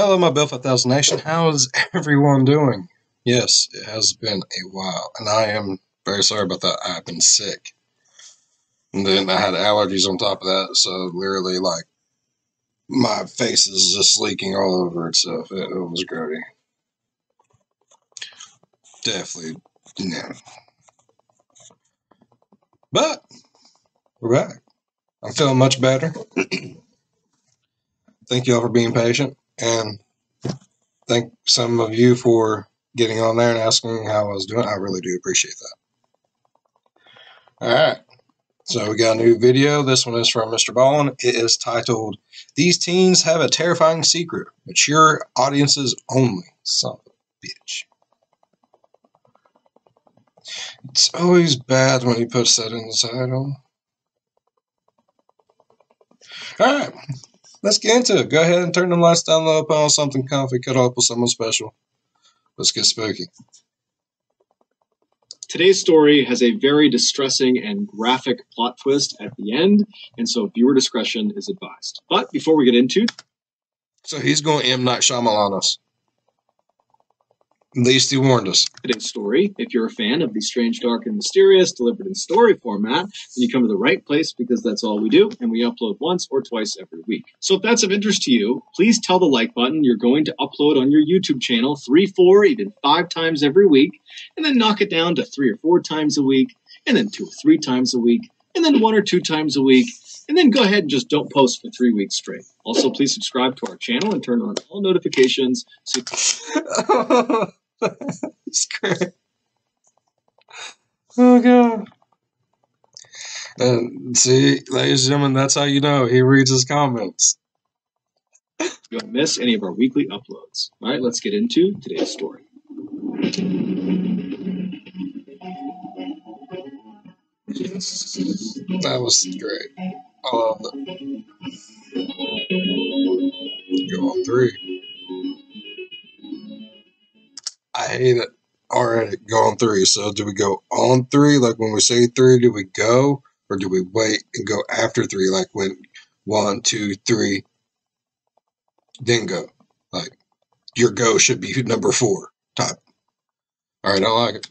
Hello, my Bill 5000 Nation. How is everyone doing? Yes, it has been a while, and I am very sorry about that. I've been sick. And then I had allergies on top of that, so literally, like, my face is just leaking all over itself. It was grody. Definitely, no. But, we're back. I'm feeling much better. Thank you all for being patient, and thank some of you for getting on there and asking how I was doing. I really do appreciate that. All right. So we got a new video. This one is from MRBALLEN. It is titled, "These Teens Have a Terrifying Secret. Mature Audiences Only." Son of a bitch. It's always bad when he puts that in the title. Alright, let's get into it. Go ahead and turn the lights down low, put on something comfy, cuddle up with someone special. Let's get spooky. Today's story has a very distressing and graphic plot twist at the end, and so viewer discretion is advised. But before we get into... So he's going M. Night Shyamalan us. At least he warned us. Today's story, if you're a fan of the strange, dark, and mysterious delivered in story format, then you come to the right place because that's all we do, and we upload once or twice every week. So if that's of interest to you, please tell the like button you're going to upload on your YouTube channel 3, 4, even 5 times every week, and then knock it down to 3 or 4 times a week, and then 2 or 3 times a week, and then 1 or 2 times a week, and then go ahead and just don't post for 3 weeks straight. Also, please subscribe to our channel and turn on all notifications so That's great. Oh, God. And see, ladies and gentlemen, that's how you know he reads his comments. you don't miss any of our weekly uploads. All right, let's get into today's story. That was great. I love it. Go on 3. I hate it already. Go on 3. So do we go on 3? Like when we say 3, do we go? Or do we wait and go after 3? Like when 1, 2, 3, then go. Like your go should be number 4 type. All right, I like it.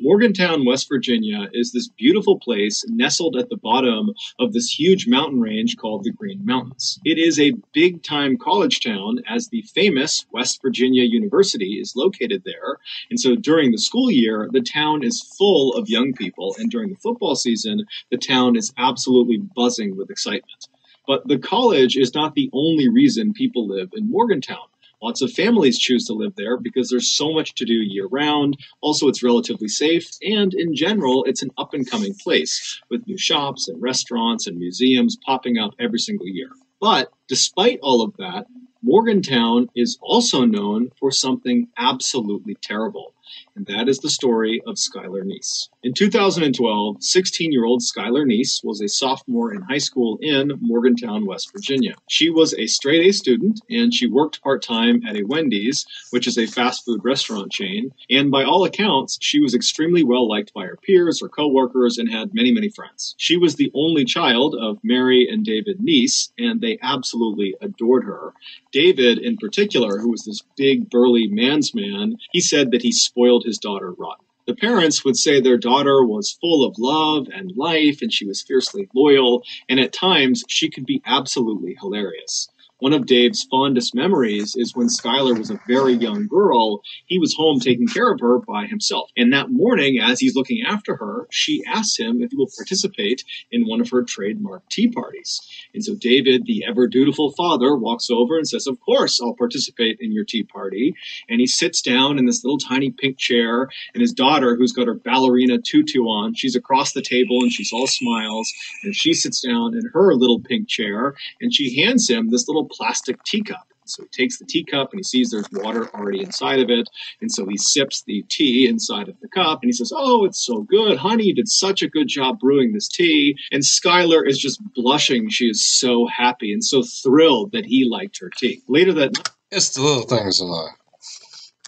Morgantown, West Virginia is this beautiful place nestled at the bottom of this huge mountain range called the Green Mountains. It is a big-time college town as the famous West Virginia University is located there. And so during the school year, the town is full of young people. And during the football season, the town is absolutely buzzing with excitement. But the college is not the only reason people live in Morgantown. Lots of families choose to live there because there's so much to do year-round. Also, it's relatively safe, and in general, it's an up-and-coming place with new shops and restaurants and museums popping up every single year. But despite all of that, Morgantown is also known for something absolutely terrible, and that is the story of Skylar Neese. In 2012, 16-year-old Skylar Neese was a sophomore in high school in Morgantown, West Virginia. She was a straight-A student, and she worked part-time at a Wendy's, which is a fast food restaurant chain, and by all accounts, she was extremely well-liked by her peers, her co-workers, and had many, many friends. She was the only child of Mary and David Neese, and they absolutely adored her. David, in particular, who was this big, burly man's man, he said that he spoiled his daughter rotten. The parents would say their daughter was full of love and life, and she was fiercely loyal, and at times she could be absolutely hilarious. One of Dave's fondest memories is when Skylar was a very young girl, he was home taking care of her by himself. And that morning, as he's looking after her, she asks him if he will participate in one of her trademark tea parties. And so David, the ever-dutiful father, walks over and says, "Of course, I'll participate in your tea party." And he sits down in this little tiny pink chair, and his daughter, who's got her ballerina tutu on, she's across the table and she's all smiles, and she sits down in her little pink chair, and she hands him this little plastic teacup. So he takes the teacup and he sees there's water already inside of it. And so he sips the tea inside of the cup and he says, "Oh, it's so good. Honey, you did such a good job brewing this tea." And Skylar is just blushing. She is so happy and so thrilled that he liked her tea. Later that night, It's the little things in life.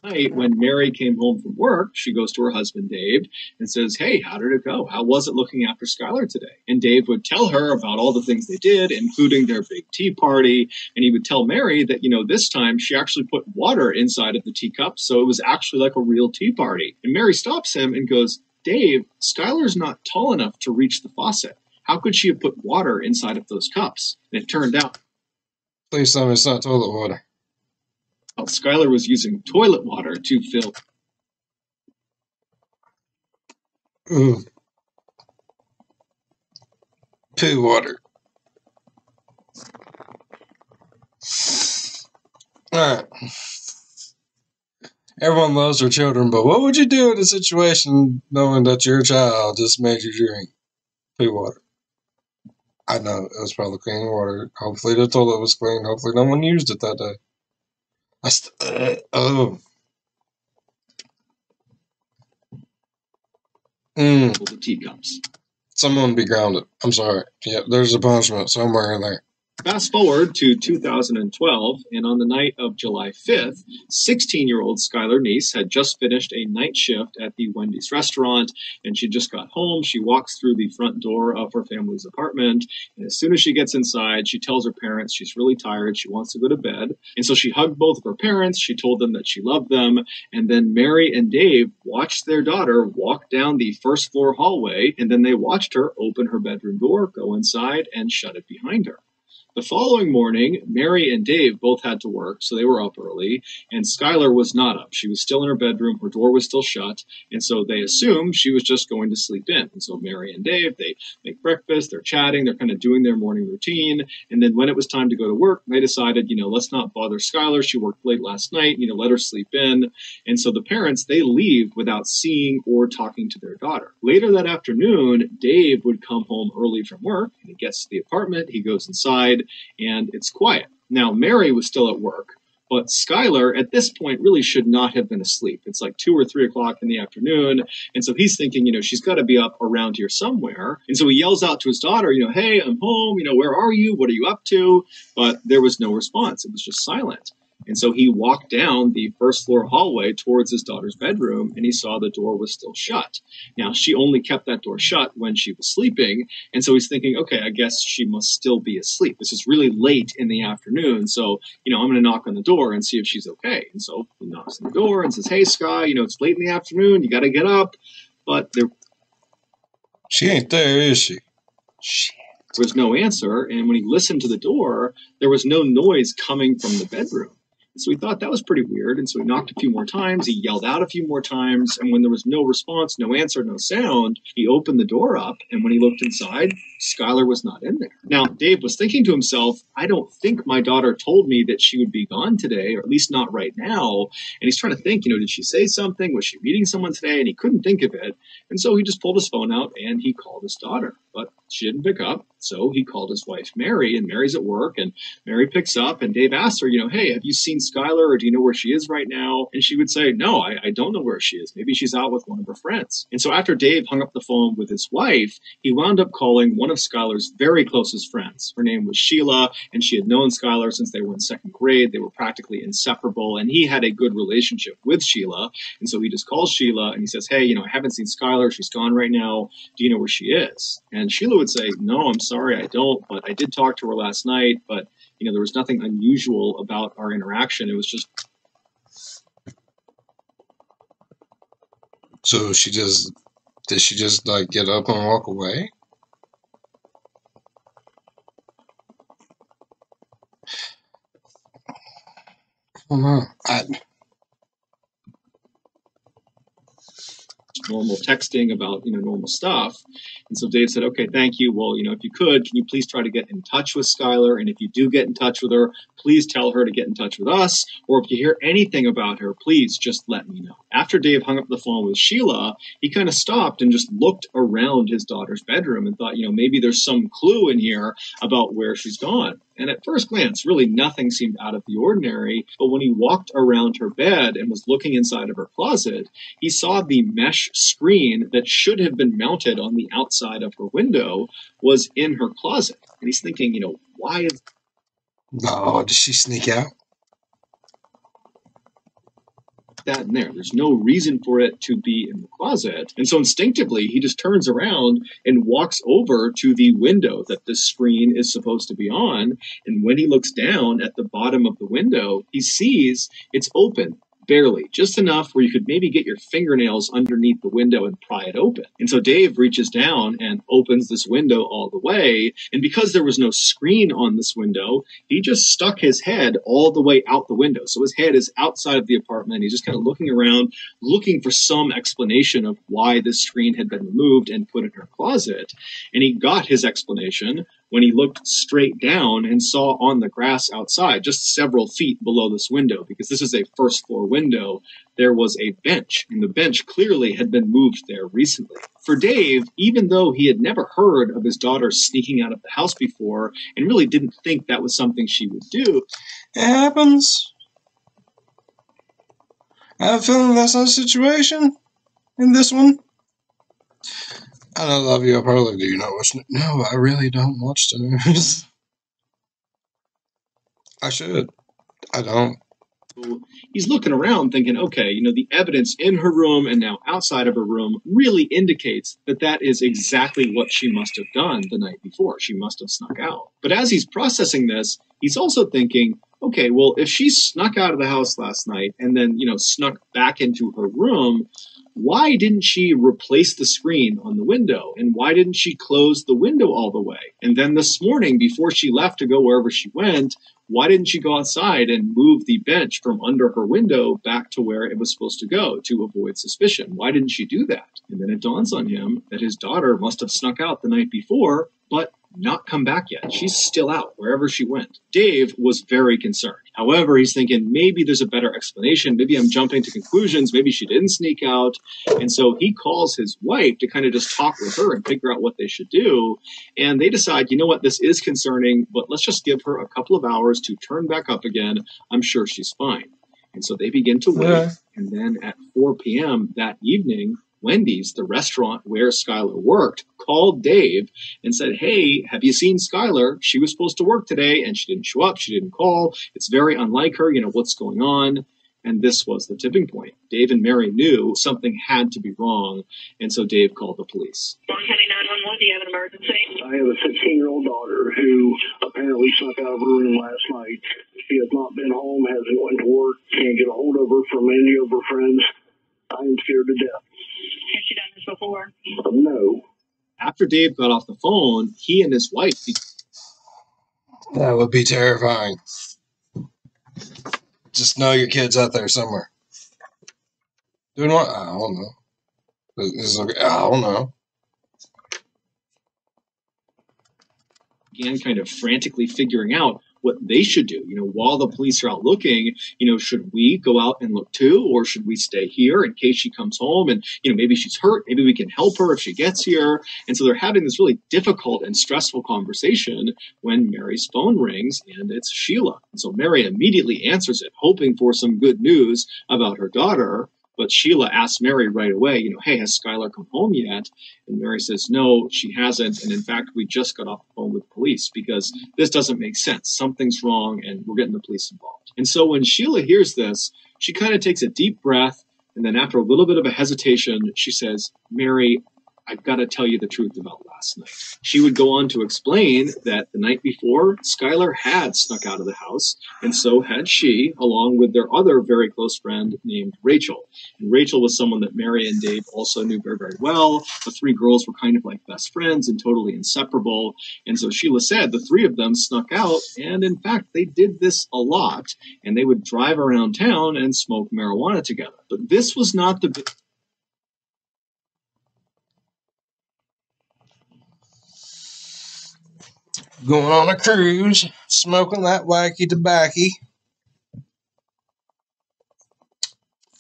night, when Mary came home from work, she goes to her husband, Dave, and says, "Hey, how did it go? How was it looking after Skylar today?" And Dave would tell her about all the things they did, including their big tea party. And he would tell Mary that, this time she actually put water inside of the teacup. So it was actually like a real tea party. And Mary stops him and goes, "Dave, Skylar's not tall enough to reach the faucet. How could she have put water inside of those cups?" And it turned out Please tell me it's not toilet water. Skylar was using toilet water to fill. Ooh. Poo water. Alright. Everyone loves their children, but what would you do in a situation knowing that your child just made you drink poo water? I know, it was probably clean water. Hopefully the toilet was clean. Hopefully no one used it that day. The teacups. Someone be grounded. I'm sorry. Yeah, there's a punishment somewhere in there. Fast forward to 2012, and on the night of July 5th, 16-year-old Skylar Neese had just finished a night shift at the Wendy's restaurant, and she just got home. She walks through the front door of her family's apartment, and as soon as she gets inside, she tells her parents she's really tired, she wants to go to bed. And so she hugged both of her parents, she told them that she loved them, and then Mary and Dave watched their daughter walk down the first floor hallway, and then they watched her open her bedroom door, go inside, and shut it behind her. The following morning, Mary and Dave both had to work, so they were up early, and Skylar was not up. She was still in her bedroom, her door was still shut, and so they assumed she was just going to sleep in. And so Mary and Dave, they make breakfast, they're chatting, they're kind of doing their morning routine, and then when it was time to go to work, they decided, let's not bother Skylar. She worked late last night, let her sleep in. And so the parents, they leave without seeing or talking to their daughter. Later that afternoon, Dave would come home early from work, and he gets to the apartment, he goes inside, and it's quiet. Now, Mary was still at work, but Skylar at this point really should not have been asleep. It's like 2 or 3 o'clock in the afternoon, and so he's thinking, she's got to be up around here somewhere. And so he yells out to his daughter, "Hey, I'm home, where are you? What are you up to?" But there was no response. It was just silent. And so he walked down the first floor hallway towards his daughter's bedroom, and he saw the door was still shut. Now, she only kept that door shut when she was sleeping, and so he's thinking, okay, I guess she must still be asleep. This is really late in the afternoon, so, I'm going to knock on the door and see if she's okay. And so he knocks on the door and says, "Hey, Sky, it's late in the afternoon, you got to get up." But she ain't there, is she? There was no answer, and when he listened to the door, there was no noise coming from the bedroom. So he thought that was pretty weird, and so he knocked a few more times, he yelled out a few more times, and when there was no response, no answer, no sound, he opened the door up, and when he looked inside, Skylar was not in there. Now, Dave was thinking to himself, I don't think my daughter told me that she would be gone today, or at least not right now, and he's trying to think, did she say something? Was she meeting someone today? And he couldn't think of it, and so he just pulled his phone out, and he called his daughter, but she didn't pick up, so he called his wife, Mary, and Mary's at work, and Mary picks up, and Dave asks her, "Hey, have you seen Skylar, or do you know where she is right now?" And she would say, "No, I don't know where she is. Maybe she's out with one of her friends." And so after Dave hung up the phone with his wife, he wound up calling one of Skylar's very closest friends. Her name was Sheila, and she had known Skylar since they were in second grade. They were practically inseparable, and he had a good relationship with Sheila. And so he just calls Sheila, and he says, "Hey, I haven't seen Skylar. She's gone right now. Do you know where she is?" And Sheila would say, "No, I'm sorry, I don't, but I did talk to her last night, but there was nothing unusual about our interaction. It was just..." So did she just like get up and walk away? Normal texting about normal stuff. And so Dave said, "Okay, thank you. Well, if you could, can you please try to get in touch with Skylar? And if you do get in touch with her, please tell her to get in touch with us. Or if you hear anything about her, please just let me know." After Dave hung up the phone with Sheila, he kind of stopped and just looked around his daughter's bedroom and thought, maybe there's some clue in here about where she's gone. And at first glance, really nothing seemed out of the ordinary. But when he walked around her bed and was looking inside of her closet, he saw the mesh screen that should have been mounted on the outside of her window was in her closet. And he's thinking, why is... No, did she sneak out? left that in there. There's no reason for it to be in the closet. And so instinctively, he just turns around and walks over to the window that the screen is supposed to be on. And when he looks down at the bottom of the window, he sees it's open. Barely, just enough where you could maybe get your fingernails underneath the window and pry it open. And so Dave reaches down and opens this window all the way. And because there was no screen on this window, he just stuck his head all the way out the window. So his head is outside of the apartment. He's just kind of looking around, looking for some explanation of why this screen had been removed and put in her closet. And he got his explanation when he looked straight down and saw on the grass outside, just several feet below this window, because this is a first floor window, there was a bench, and the bench clearly had been moved there recently. For Dave, even though he had never heard of his daughter sneaking out of the house before and really didn't think that was something she would do, it happens. I have a feeling that's not the situation in this one. I don't love you. I probably do not watch. No, I really don't watch the news. I should. I don't. he's looking around thinking, okay, the evidence in her room and now outside of her room really indicates that that is exactly what she must have done the night before. She must have snuck out. But as he's processing this, he's also thinking, okay, well, if she snuck out of the house last night and then, snuck back into her room, why didn't she replace the screen on the window? And why didn't she close the window all the way? And then this morning, before she left to go wherever she went, why didn't she go outside and move the bench from under her window back to where it was supposed to go to avoid suspicion? Why didn't she do that? And then it dawns on him that his daughter must have snuck out the night before, but not come back yet. She's still out wherever she went. Dave was very concerned. However, he's thinking maybe there's a better explanation. Maybe I'm jumping to conclusions. Maybe she didn't sneak out. And so he calls his wife to kind of just talk with her and figure out what they should do. And they decide, you know what, this is concerning, but let's just give her a couple of hours to turn back up again. I'm sure she's fine. And so they begin to wait. Yeah. And then at 4 p.m. that evening, Wendy's, the restaurant where Skylar worked, called Dave and said, hey, have you seen Skylar? She was supposed to work today and she didn't show up. She didn't call. It's very unlike her. What's going on? And this was the tipping point. Dave and Mary knew something had to be wrong. And so Dave called the police. County 911, do you have an emergency? I have a 16-year-old daughter who apparently snuck out of her room last night. She has not been home, hasn't went to work, can't get a hold of her from any of her friends. I am scared to death. Has she done this before? No. After Dave got off the phone, he and his wife... That would be terrifying. Just know your kid's out there somewhere. Doing what? I don't know. I don't know. began kind of frantically figuring out what they should do. While the police are out looking, should we go out and look too, or should we stay here in case she comes home and, maybe she's hurt, maybe we can help her if she gets here. And so they're having this really difficult and stressful conversation when Mary's phone rings and it's Sheila. And so Mary immediately answers it, hoping for some good news about her daughter. But Sheila asks Mary right away, hey, has Skylar come home yet? And Mary says, no, she hasn't. And in fact, we just got off the phone with the police because this doesn't make sense. Something's wrong and we're getting the police involved. And so when Sheila hears this, she kind of takes a deep breath. And then after a little bit of a hesitation, she says, Mary, I've got to tell you the truth about last night. She would go on to explain that the night before, Skylar had snuck out of the house, and so had she, along with their other very close friend named Rachel. And Rachel was someone that Mary and Dave also knew very, very well. The three girls were kind of like best friends and totally inseparable. And so Sheila said the three of them snuck out, and in fact, they did this a lot, and they would drive around town and smoke marijuana together. But this was not the... Going on a cruise, smoking that wacky tobacco.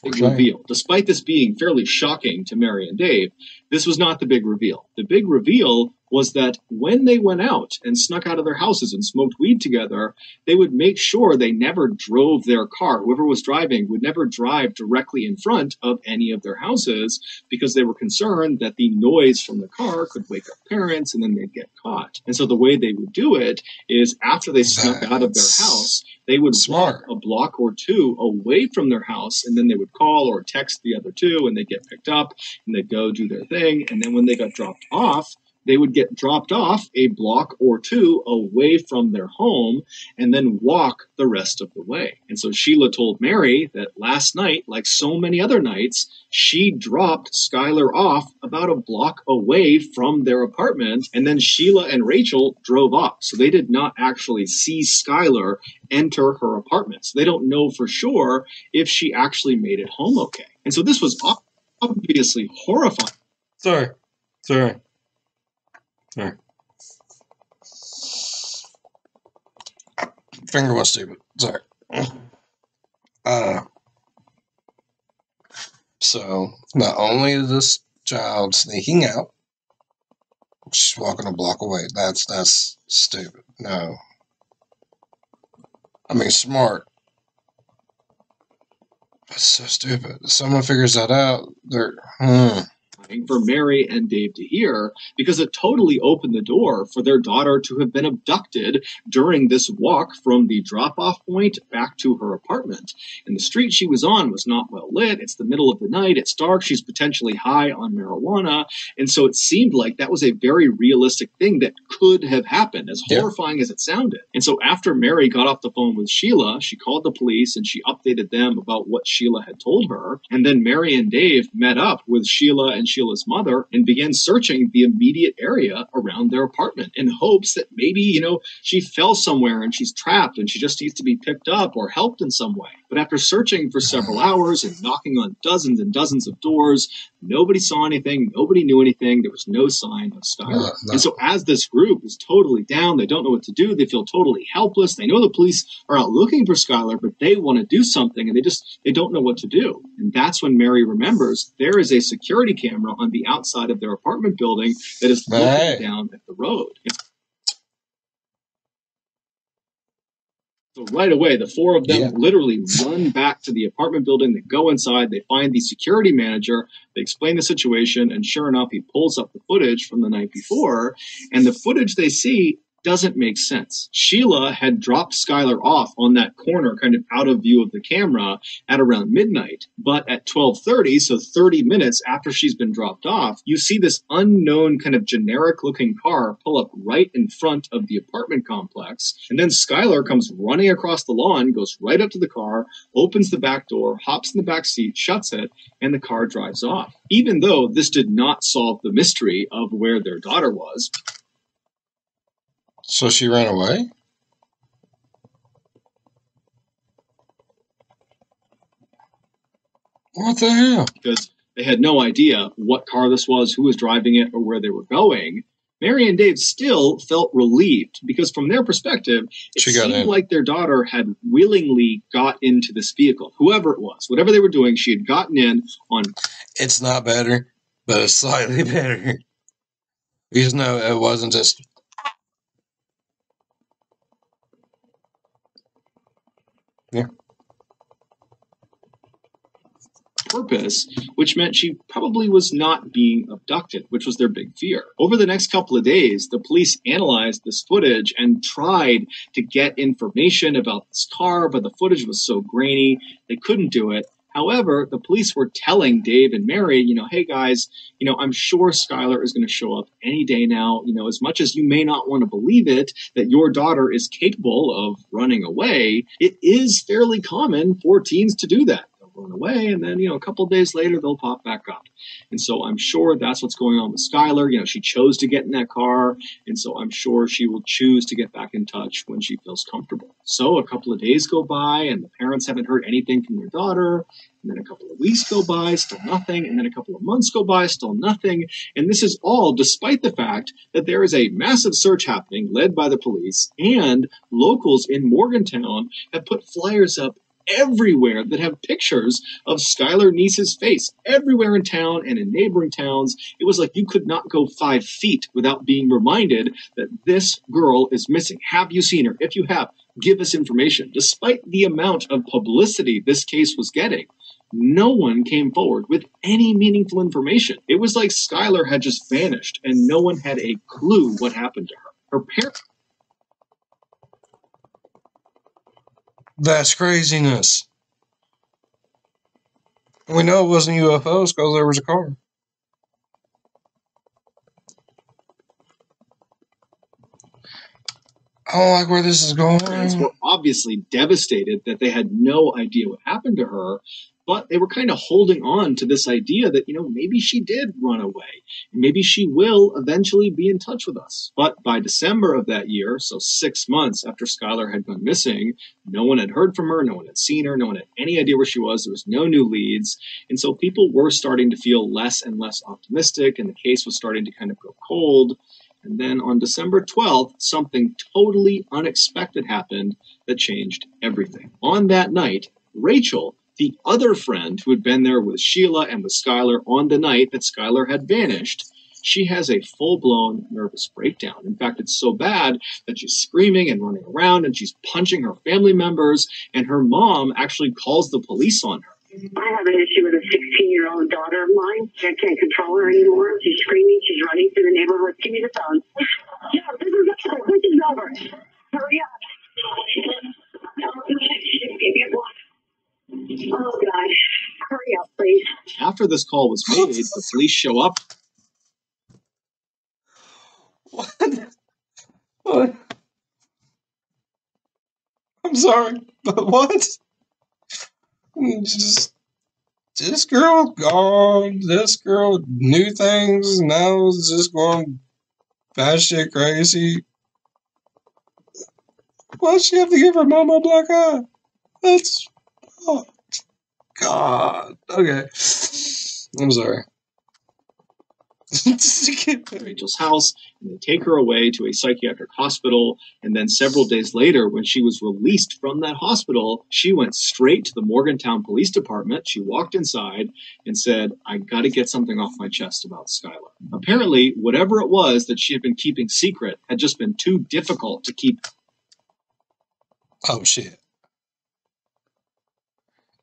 Big reveal. Despite this being fairly shocking to Mary and Dave, this was not the big reveal. The big reveal was that when they went out and snuck out of their houses and smoked weed together, they would make sure they never drove their car. Whoever was driving would never drive directly in front of any of their houses because they were concerned that the noise from the car could wake up parents and then they'd get caught. And so the way they would do it is after they snuck out of their house, they would walk a block or two away from their house, and then they would call or text the other two, and they'd get picked up, and they'd go do their thing. And then when they got dropped off, they would get dropped off a block or two away from their home and then walk the rest of the way. And so Sheila told Mary that last night, like so many other nights, she dropped Skylar off about a block away from their apartment, and then Sheila and Rachel drove off. So they did not actually see Skylar enter her apartment. So they don't know for sure if she actually made it home okay. And so this was obviously horrifying. Sorry. Finger was stupid. Sorry. So not only is this child sneaking out, she's walking a block away. That's stupid. No. I mean, smart. That's so stupid. If someone figures that out, they're for Mary and Dave to hear, because it totally opened the door for their daughter to have been abducted during this walk from the drop-off point back to her apartment. And the street she was on was not well lit. It's the middle of the night. It's dark. She's potentially high on marijuana. And so it seemed like that was a very realistic thing that could have happened, as horrifying as it sounded. And so after Mary got off the phone with Sheila, she called the police and she updated them about what Sheila had told her. And then Mary and Dave met up with Sheila and Sheila's mother and began searching the immediate area around their apartment in hopes that maybe, she fell somewhere and she's trapped and she just needs to be picked up or helped in some way. But after searching for several hours and knocking on dozens and dozens of doors, nobody saw anything. Nobody knew anything. There was no sign of Skylar. No. And so as this group is totally down, they don't know what to do. They feel totally helpless. They know the police are out looking for Skylar, but they want to do something and they don't know what to do. And that's when Mary remembers there is a security camera on the outside of their apartment building that is looking down at the road. So right away, the four of them literally run back to the apartment building. They go inside. They find the security manager. They explain the situation. And sure enough, he pulls up the footage from the night before. And the footage they see doesn't make sense. Sheila had dropped Skylar off on that corner, kind of out of view of the camera at around midnight. But at 12:30, so 30 minutes after she's been dropped off, you see this unknown kind of generic looking car pull up right in front of the apartment complex. And then Skylar comes running across the lawn, goes right up to the car, opens the back door, hops in the back seat, shuts it, and the car drives off. Even though this did not solve the mystery of where their daughter was. So she ran away? What the hell? Because they had no idea what car this was, who was driving it, or where they were going. Mary and Dave still felt relieved because from their perspective, it seemed like their daughter had willingly got into this vehicle. Whoever it was, whatever they were doing, she had gotten in on... It's not better, but it's slightly better. Because no, it wasn't just... Yeah. Purpose, which meant she probably was not being abducted, which was their big fear. Over the next couple of days, the police analyzed this footage and tried to get information about this car, but the footage was so grainy, they couldn't do it. However, the police were telling Dave and Mary, hey guys, I'm sure Skylar is going to show up any day now. As much as you may not want to believe it, that your daughter is capable of running away, it is fairly common for teens to do that. Run away, and then, a couple of days later, they'll pop back up. And so I'm sure that's what's going on with Skylar. She chose to get in that car, and so I'm sure she will choose to get back in touch when she feels comfortable. So a couple of days go by, and the parents haven't heard anything from their daughter, and then a couple of weeks go by, still nothing, and then a couple of months go by, still nothing. And this is all despite the fact that there is a massive search happening led by the police, and locals in Morgantown have put flyers up everywhere that have pictures of Skylar Neese's face everywhere in town and in neighboring towns. It was like you could not go 5 feet without being reminded that this girl is missing. Have you seen her? If you have, give us information. Despite the amount of publicity this case was getting, no one came forward with any meaningful information. It was like Skylar had just vanished and no one had a clue what happened to her. Her parents. That's craziness. We know it wasn't UFOs because there was a car. I don't like where this is going. Parents were obviously devastated that they had no idea what happened to her, but they were kind of holding on to this idea that, maybe she did run away. Maybe she will eventually be in touch with us. But by December of that year, so 6 months after Skylar had gone missing, no one had heard from her, no one had seen her, no one had any idea where she was, there was no new leads, and so people were starting to feel less and less optimistic, and the case was starting to kind of go cold. And then on December 12th, something totally unexpected happened that changed everything. On that night, Rachel, the other friend who had been there with Sheila and with Skylar on the night that Skylar had vanished, she has a full-blown nervous breakdown. In fact, it's so bad that she's screaming and running around and she's punching her family members, and her mom actually calls the police on her. I have an issue with a 16-year-old daughter of mine. I can't control her anymore. She's screaming. She's running through the neighborhood. Give me the phone. Yeah, this is over. This is over. Hurry up. Oh, God. Hurry up, please. After this call was made, the police show up. What? I'm sorry, but what? Just this girl gone. This girl knew things. Now is just going batshit crazy. Why'd she have to give her mama a black eye? That's, oh God. Okay, I'm sorry. Rachel's house, and they take her away to a psychiatric hospital. And then several days later, when she was released from that hospital, she went straight to the Morgantown Police Department. She walked inside and said, I got to get something off my chest about Skylar. Apparently, whatever it was that she had been keeping secret had just been too difficult to keep. Oh, shit.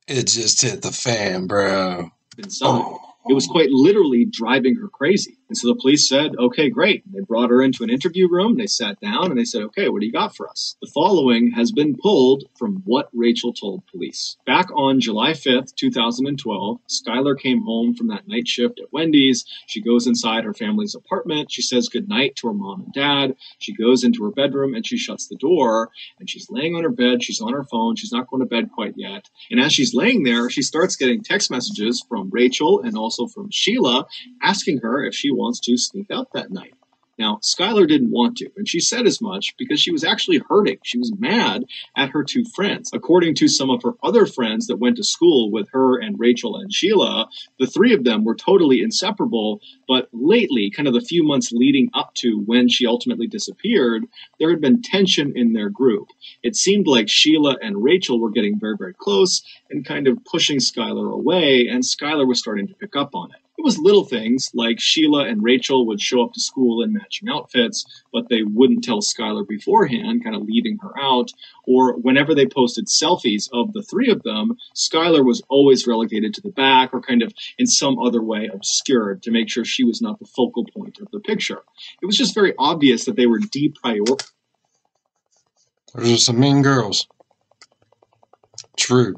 It just hit the fan, bro. Inside. It was quite literally driving her crazy. And so the police said, okay, great. They brought her into an interview room. They sat down and they said, okay, what do you got for us? The following has been pulled from what Rachel told police. Back on July 5th, 2012, Skylar came home from that night shift at Wendy's. She goes inside her family's apartment. She says goodnight to her mom and dad. She goes into her bedroom and she shuts the door. And she's laying on her bed. She's on her phone. She's not going to bed quite yet. And as she's laying there, she starts getting text messages from Rachel and also from Sheila asking her if she wants to sneak out that night. Now, Skylar didn't want to, and she said as much because she was actually hurting. She was mad at her two friends. According to some of her other friends that went to school with her and Rachel and Sheila, the three of them were totally inseparable, but lately, kind of the few months leading up to when she ultimately disappeared, there had been tension in their group. It seemed like Sheila and Rachel were getting very, very close and kind of pushing Skylar away, and Skylar was starting to pick up on it. It was little things like Sheila and Rachel would show up to school in matching outfits, but they wouldn't tell Skylar beforehand, kind of leaving her out. Or whenever they posted selfies of the three of them, Skylar was always relegated to the back or kind of in some other way obscured to make sure she was not the focal point of the picture. It was just very obvious that they were deprioritizing. Those are some mean girls. True.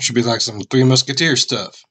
Should be like some Three Musketeers stuff.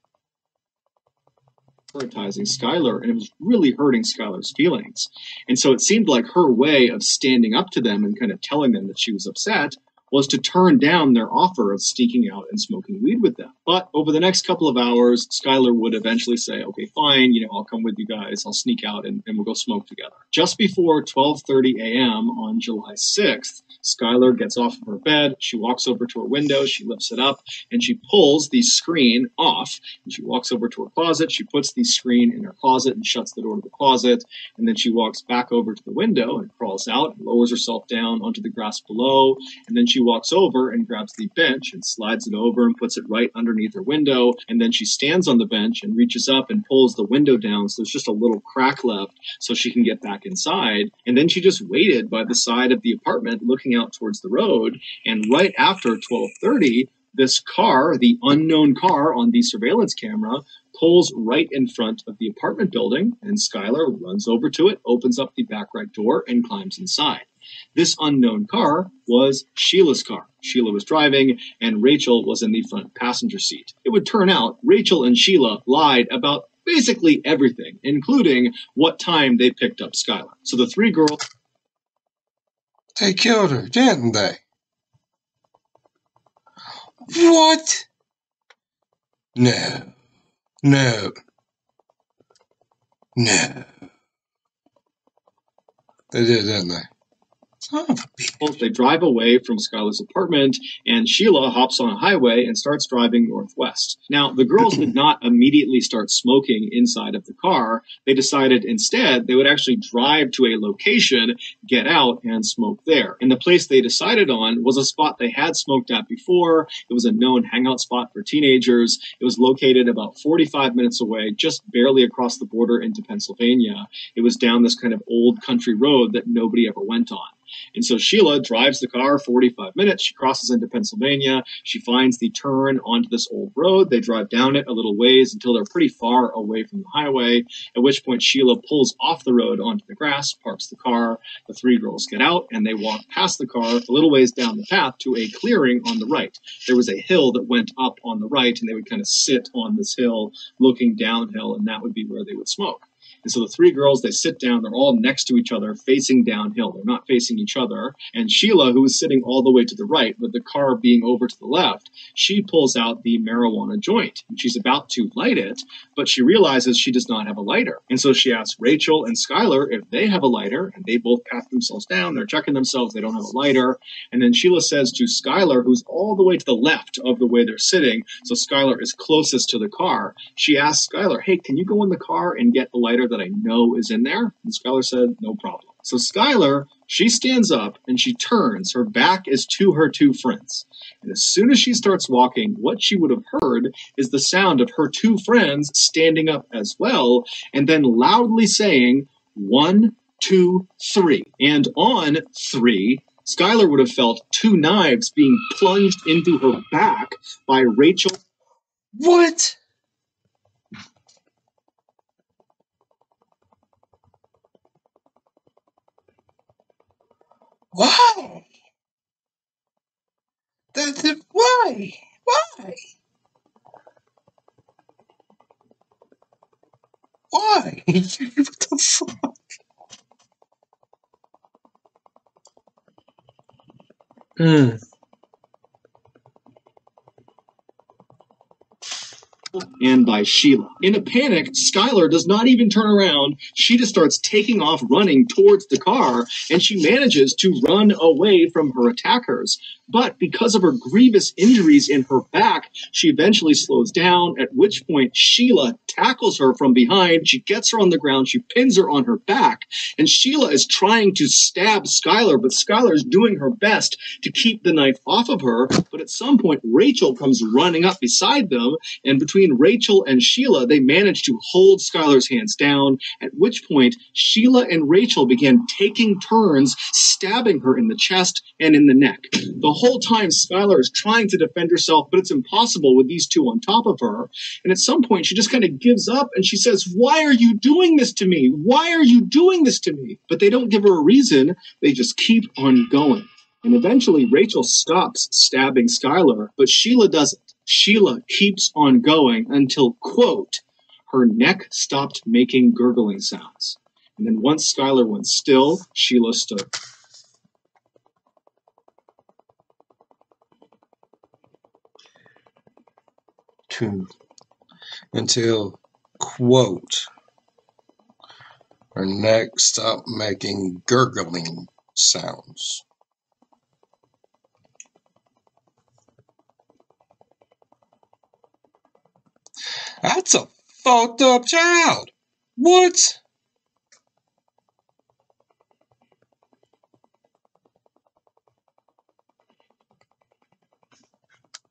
Skylar, and it was really hurting Skylar's feelings. And so it seemed like her way of standing up to them and kind of telling them that she was upset was to turn down their offer of sneaking out and smoking weed with them. But over the next couple of hours, Skylar would eventually say, okay, fine, I'll come with you guys. I'll sneak out and we'll go smoke together. Just before 12:30 a.m. on July 6th, Skylar gets off of her bed. She walks over to her window. She lifts it up and she pulls the screen off. And she walks over to her closet. She puts the screen in her closet and shuts the door to the closet. And then she walks back over to the window and crawls out and lowers herself down onto the grass below. And then she walks over and grabs the bench and slides it over and puts it right underneath her window. And then she stands on the bench and reaches up and pulls the window down so there's just a little crack left so she can get back inside. And then she just waited by the side of the apartment looking out towards the road. And right after 12:30, this car, the unknown car on the surveillance camera, pulls right in front of the apartment building, and Skylar runs over to it, opens up the back right door, and climbs inside. This unknown car was Sheila's car. Sheila was driving, and Rachel was in the front passenger seat. It would turn out Rachel and Sheila lied about basically everything, including what time they picked up Skylar. So the three girls... They killed her, didn't they? What? No. No. No. They did, didn't they? Son of a bitch. They drive away from Skylar's apartment, and Sheila hops on a highway and starts driving northwest. Now, the girls did not immediately start smoking inside of the car. They decided instead they would actually drive to a location, get out, and smoke there. And the place they decided on was a spot they had smoked at before. It was a known hangout spot for teenagers. It was located about 45 minutes away, just barely across the border into Pennsylvania. It was down this kind of old country road that nobody ever went on. And so Sheila drives the car 45 minutes. She crosses into Pennsylvania. She finds the turn onto this old road. They drive down it a little ways until they're pretty far away from the highway, at which point Sheila pulls off the road onto the grass, parks the car. The three girls get out, and they walk past the car a little ways down the path to a clearing on the right. There was a hill that went up on the right, and they would kind of sit on this hill looking downhill, and that would be where they would smoke. And so the three girls, they sit down. They're all next to each other, facing downhill. They're not facing each other. And Sheila, who is sitting all the way to the right, with the car being over to the left, she pulls out the marijuana joint. And she's about to light it, but she realizes she does not have a lighter. And so she asks Rachel and Skylar if they have a lighter, and they both pat themselves down. They're checking themselves. They don't have a lighter. And then Sheila says to Skylar, who's all the way to the left of the way they're sitting, so Skylar is closest to the car, she asks Skylar, hey, can you go in the car and get the lighter that I know is in there? And Skylar said, no problem. So Skylar, she stands up and she turns. Her back is to her two friends. And as soon as she starts walking, what she would have heard is the sound of her two friends standing up as well, and then loudly saying, 1, 2, 3. And on 3, Skylar would have felt two knives being plunged into her back by Rachel. What? Why? Why? Why? Why? What the fuck? And by Sheila. In a panic, Skylar does not even turn around. She just starts taking off running towards the car, and she manages to run away from her attackers. But because of her grievous injuries in her back, she eventually slows down, at which point Sheila tackles her from behind. She gets her on the ground. She pins her on her back, and Sheila is trying to stab Skylar, but Skylar is doing her best to keep the knife off of her. But at some point, Rachel comes running up beside them, and between Rachel and Sheila, they managed to hold Skylar's hands down, at which point Sheila and Rachel began taking turns stabbing her in the chest and in the neck. The whole time Skylar is trying to defend herself, but it's impossible with these two on top of her. And at some point she just kind of gives up and she says, why are you doing this to me? Why are you doing this to me? But they don't give her a reason. They just keep on going. And eventually Rachel stops stabbing Skylar, but Sheila doesn't. Sheila keeps on going until, quote, her neck stopped making gurgling sounds. And then once Skylar went still, Sheila stood. Until, quote, her neck stopped making gurgling sounds. That's a fucked up child. What?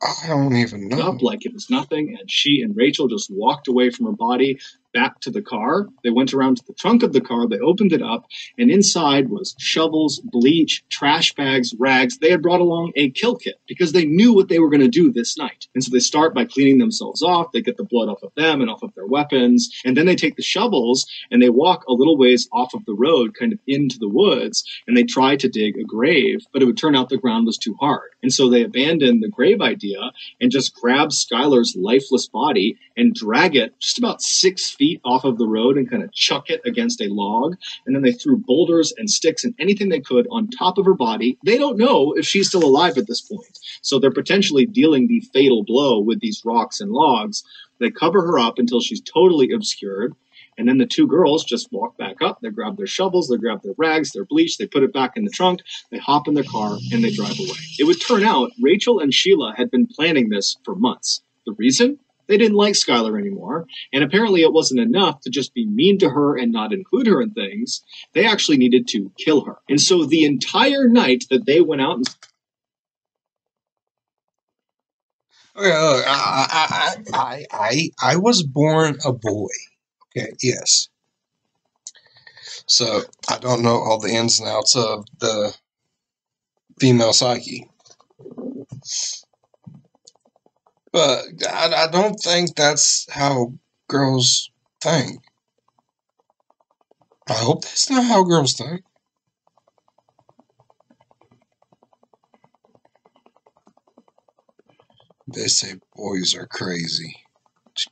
I don't even know. Up like it was nothing, and she and Rachel just walked away from her body back to the car. They went around to the trunk of the car, they opened it up, and inside was shovels, bleach, trash bags, rags. They had brought along a kill kit because they knew what they were going to do this night. And so they start by cleaning themselves off. They get the blood off of them and off of their weapons, and then they take the shovels and they walk a little ways off of the road, kind of into the woods, and they try to dig a grave, but it would turn out the ground was too hard. And so they abandoned the grave idea and just grab Skylar's lifeless body and drag it just about 6 feet off of the road and kind of chuck it against a log. And then they threw boulders and sticks and anything they could on top of her body. They don't know if she's still alive at this point. So they're potentially dealing the fatal blow with these rocks and logs. They cover her up until she's totally obscured. And then the two girls just walk back up. They grab their shovels, they grab their rags, their bleach, they put it back in the trunk, they hop in their car, and they drive away. It would turn out Rachel and Sheila had been planning this for months. The reason? They didn't like Skylar anymore, and apparently it wasn't enough to just be mean to her and not include her in things. They actually needed to kill her. And so the entire night that they went out and... Okay, look, I was born a boy. Okay, yes. So I don't know all the ins and outs of the female psyche. But I don't think that's how girls think. I hope that's not how girls think. They say boys are crazy.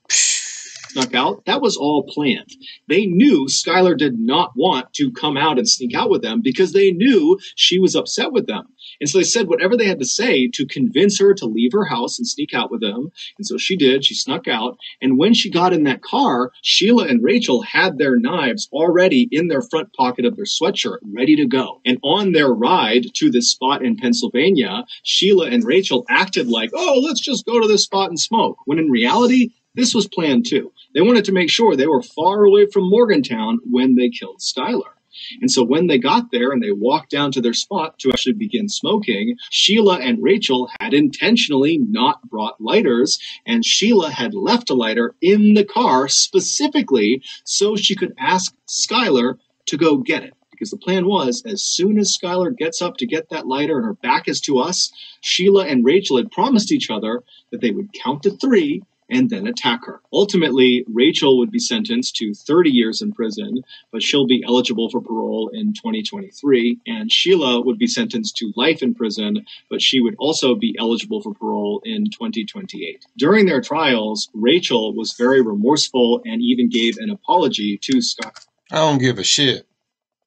Snuck out, that was all planned. They knew Skylar did not want to come out and sneak out with them because they knew she was upset with them. And so they said whatever they had to say to convince her to leave her house and sneak out with them. And so she did. She snuck out. And when she got in that car, Sheila and Rachel had their knives already in their front pocket of their sweatshirt, ready to go. And on their ride to this spot in Pennsylvania, Sheila and Rachel acted like, oh, let's just go to this spot and smoke. When in reality, this was planned too. They wanted to make sure they were far away from Morgantown when they killed Skylar. And so when they got there and they walked down to their spot to actually begin smoking, Sheila and Rachel had intentionally not brought lighters, and Sheila had left a lighter in the car specifically so she could ask Skylar to go get it. Because the plan was, as soon as Skylar gets up to get that lighter and her back is to us, Sheila and Rachel had promised each other that they would count to 3 and then attack her. Ultimately, Rachel would be sentenced to 30 years in prison, but she'll be eligible for parole in 2023. And Sheila would be sentenced to life in prison, but she would also be eligible for parole in 2028. During their trials, Rachel was very remorseful and even gave an apology to Scott. I don't give a shit.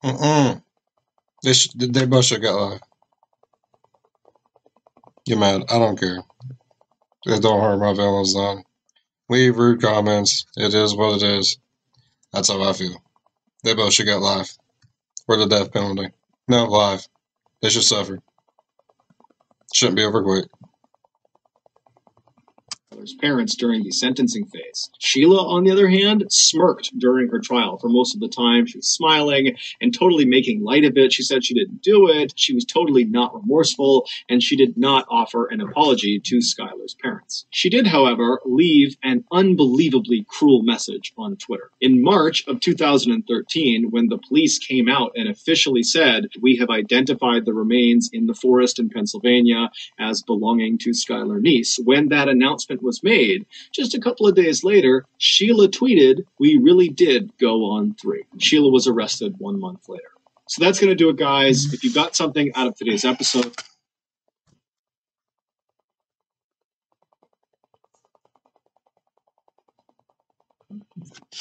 They both should got life. You're mad. I don't care. It don't hurt my feelings none. Leave rude comments. It is what it is. That's how I feel. They both should get life. Or the death penalty. No, life. They should suffer. Shouldn't be over quick. Parents during the sentencing phase. Sheila, on the other hand, smirked during her trial for most of the time. She was smiling and totally making light of it. She said she didn't do it. She was totally not remorseful, and she did not offer an apology to Skylar's parents. She did, however, leave an unbelievably cruel message on Twitter. In March of 2013, when the police came out and officially said, we have identified the remains in the forest in Pennsylvania as belonging to Skylar Neese, when that announcement was made, just a couple of days later, Sheila tweeted, we really did go on 3. Sheila was arrested 1 month later. So that's going to do it, guys. If you got something out of today's episode,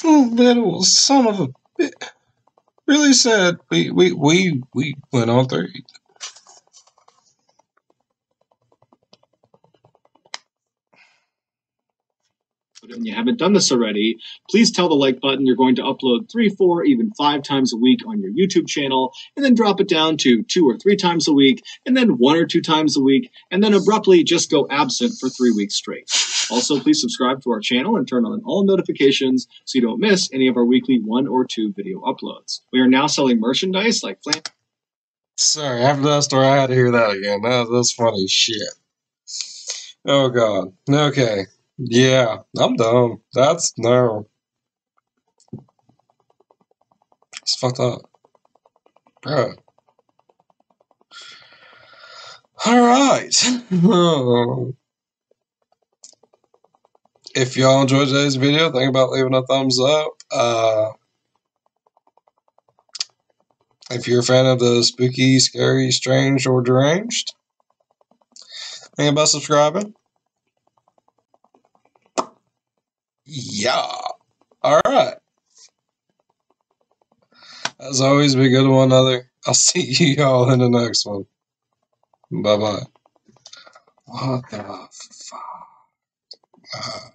Little son of a bit. Really sad. We went on 3. and you haven't done this already, please tell the like button you're going to upload 3, 4, even 5 times a week on your YouTube channel, and then drop it down to 2 or 3 times a week, and then 1 or 2 times a week, and then abruptly just go absent for 3 weeks straight. Also, please subscribe to our channel and turn on all notifications so you don't miss any of our weekly 1 or 2 video uploads. We are now selling merchandise like Sorry, after that story, I had to hear that again. That's funny shit. Oh God. Okay. Yeah, I'm done. That's no. It's fucked up, bro. All right. If y'all enjoyed today's video, think about leaving a thumbs up. If you're a fan of the spooky, scary, strange, or deranged, think about subscribing. Yeah. All right. As always, be good to one another. I'll see y'all in the next one. Bye bye. What the fuck?